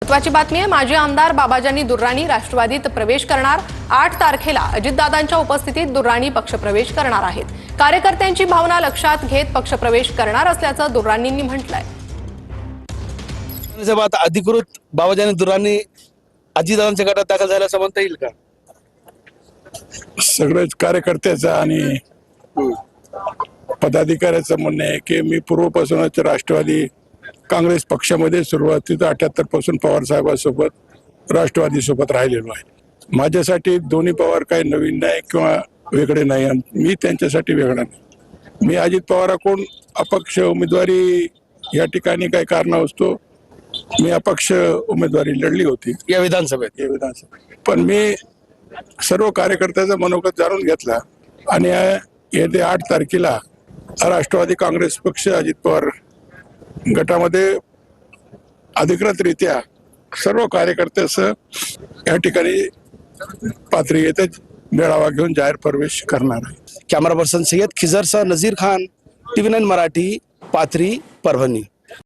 महत्त्वाची बातमी आहे। माजी आमदार बाबाजानी दुर्राणी राष्ट्रवादीत प्रवेश करणार। 8 तारखेला अजितदादांच्या उपस्थितीत दुर्राणी पक्षप्रवेश करणार आहेत। कार्यकर्त्यांची भावना लक्षात घेत पक्षप्रवेश करणार असल्याचं दुर्राणींनी म्हटलंय। अधिकृत बाबाजानी दुर्राणी अजितदादांच्या गटात दाखल झाल्याचं म्हणता येईल का? सगळेच कार्यकर्त्याचं आणि पदाधिकाऱ्याचं म्हणणं आहे की मी पूर्वपासूनच राष्ट्रवादी काँग्रेस पक्षामध्ये सुरुवातीत 78 पासून पवार साहेबांसोबत राष्ट्रवादी सोबत राहिलेलो आहे। माझ्यासाठी दोन्ही पवार काही नवीन नाही किंवा वेगळे नाही, मी त्यांच्यासाठी वेगळा नाही। मी अजित पवाराकडून अपक्ष उमेदवारी या ठिकाणी काही कारणास्तव मी अपक्ष उमेदवारी लढली होती या विधानसभेत। पण मी सर्व कार्यकर्त्याचा मनोगत जाणून घेतला आणि येत्या 8 तारखेला राष्ट्रवादी काँग्रेस पक्ष अजित पवार गटामध्ये अधिकृतरित्या सर्व कार्यकर्त्यासह या ठिकाणी पात्रतेचा मेळावा घेऊन जाहीर प्रवेश करणार आहे। कॅमेरा पर्सन सय्यद खिजरसह नजीर खान, TV9 मराठी, पाथरी, परभणी।